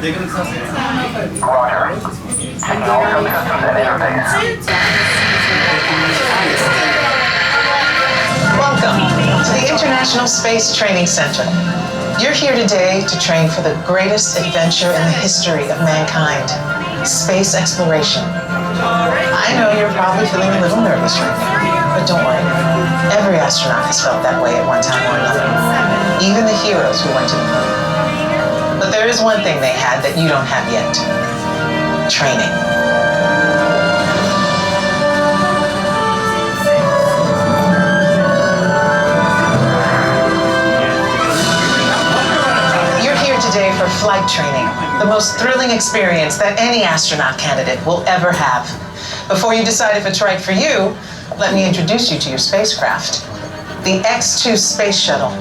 Welcome to the International Space Training Center. You're here today to train for the greatest adventure in the history of mankind, space exploration. I know you're probably feeling a little nervous right now, but don't worry. Every astronaut has felt that way at one time or another, even the heroes who went to the moon. But there is one thing they had that you don't have yet: training. Today for flight training, the most thrilling experience that any astronaut candidate will ever have. Before you decide if it's right for you, let me introduce you to your spacecraft, the X-2 Space Shuttle.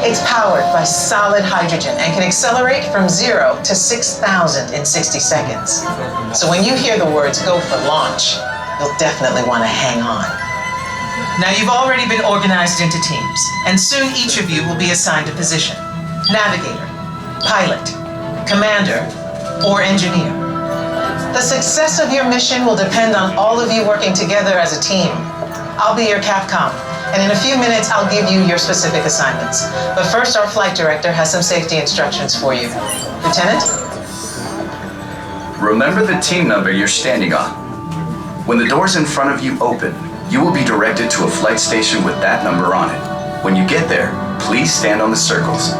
It's powered by solid hydrogen and can accelerate from 0 to 6,000 in 60 seconds. So when you hear the words "go for launch," you'll definitely want to hang on. Now, you've already been organized into teams, and soon each of you will be assigned a position: navigator, pilot, commander, or engineer. The success of your mission will depend on all of you working together as a team. I'll be your Capcom, and in a few minutes I'll give you your specific assignments. But first, our flight director has some safety instructions for you. Lieutenant? Remember the team number you're standing on. When the doors in front of you open, you will be directed to a flight station with that number on it. When you get there, please stand on the circles.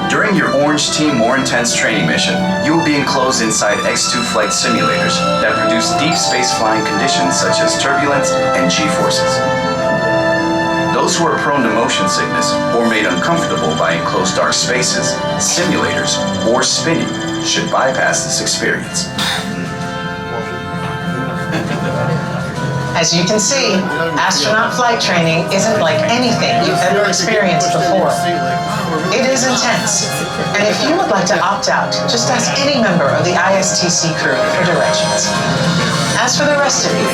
During your Orange Team More Intense training mission, you will be enclosed inside X-2 flight simulators that produce deep space flying conditions such as turbulence and G-forces. Those who are prone to motion sickness or made uncomfortable by enclosed dark spaces, simulators, or spinning should bypass this experience. As you can see, astronaut flight training isn't like anything you've ever experienced before. It is intense, and if you would like to opt out, just ask any member of the ISTC crew for directions. As for the rest of you,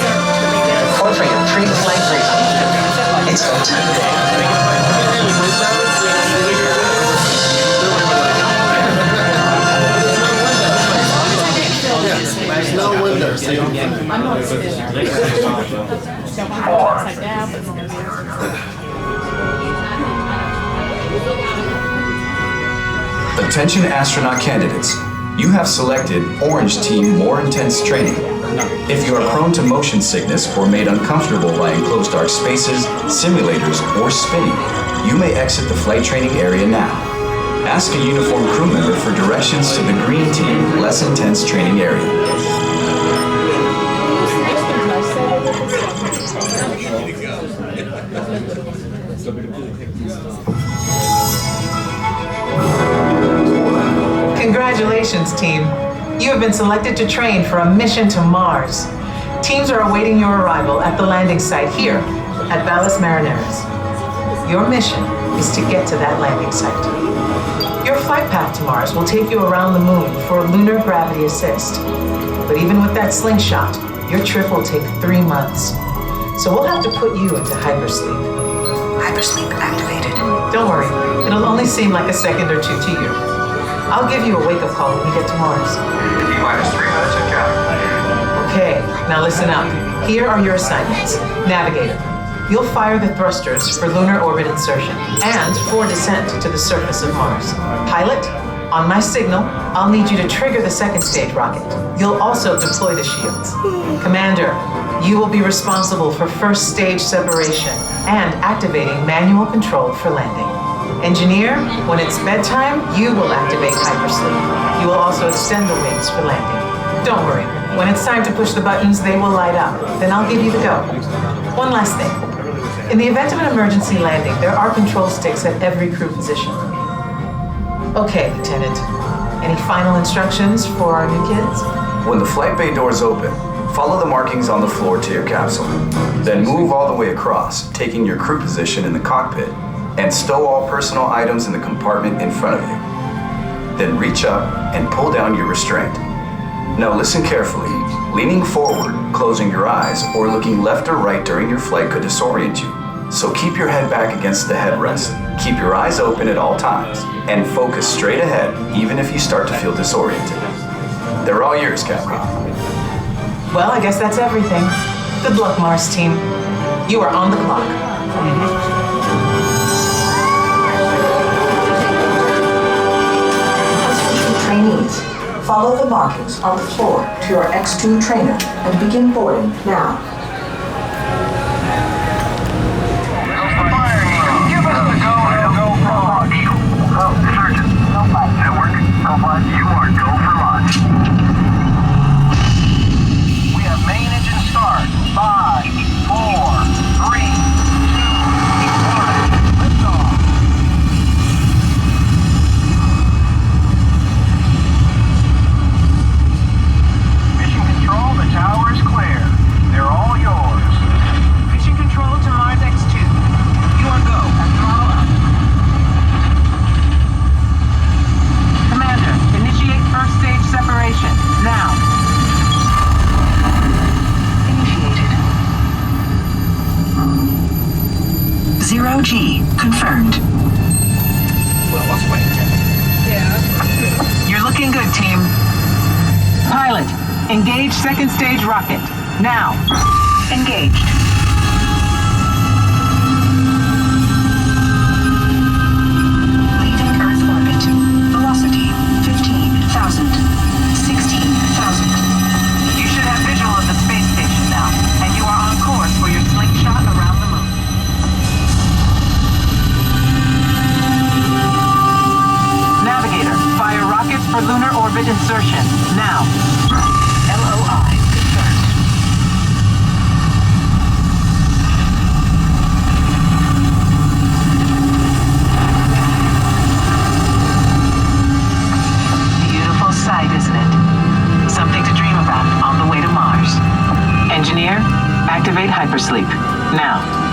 or for your pre-flight briefing, it's go time. There's no windows. Attention astronaut candidates. You have selected Orange Team More Intense Training. If you are prone to motion sickness or made uncomfortable by enclosed dark spaces, simulators, or spinning, you may exit the flight training area now. Ask a uniformed crew member for directions to the Green Team Less Intense Training Area. Congratulations, team. You have been selected to train for a mission to Mars. Teams are awaiting your arrival at the landing site here at Valles Marineris. Your mission is to get to that landing site. Your flight path to Mars will take you around the moon for lunar gravity assist. But even with that slingshot, your trip will take 3 months. So we'll have to put you into hypersleep. Hypersleep activated. Don't worry, it'll only seem like a second or two to you. I'll give you a wake-up call when we get to Mars. T-minus 3 minutes and counting. Okay, now listen up. Here are your assignments. Navigator, you'll fire the thrusters for lunar orbit insertion and for descent to the surface of Mars. Pilot, on my signal, I'll need you to trigger the second stage rocket. You'll also deploy the shields. Commander, you will be responsible for first stage separation and activating manual control for landing. Engineer, when it's bedtime, you will activate hypersleep. You will also extend the wings for landing. Don't worry, when it's time to push the buttons, they will light up. Then I'll give you the go. One last thing. In the event of an emergency landing, there are control sticks at every crew position. Okay, Lieutenant. Any final instructions for our new kids? When the flight bay doors open, follow the markings on the floor to your capsule. Then move all the way across, taking your crew position in the cockpit, and stow all personal items in the compartment in front of you. Then reach up and pull down your restraint. Now listen carefully. Leaning forward, closing your eyes, or looking left or right during your flight could disorient you. So keep your head back against the headrest, keep your eyes open at all times, and focus straight ahead even if you start to feel disoriented. They're all yours, Capcom. Well, I guess that's everything. Good luck, Mars team. You are on the clock. Trainees, follow the markings on the floor to your X2 trainer and begin boarding now. Give us the go for launch. Surgeon, network, you are go for launch. We have main engine start. 5, 4, 3, 2, 1. Liftoff. Mission control, the tower is clear. They're all yours. Mission control to Mars X2. You are go and throttle up. Commander, initiate first stage separation. Now. Initiated. 0G confirmed. You're looking good, team. Pilot, engage second stage rocket. Now. Engaged. Leaving Earth orbit. Velocity 15,000. 16,000. You should have visual of the space station now, and you are on course for your slingshot around the moon. Navigator, fire rockets for lunar orbit insertion. Now. LOI confirmed. Beautiful sight, isn't it? Something to dream about on the way to Mars. Engineer, activate hypersleep. Now.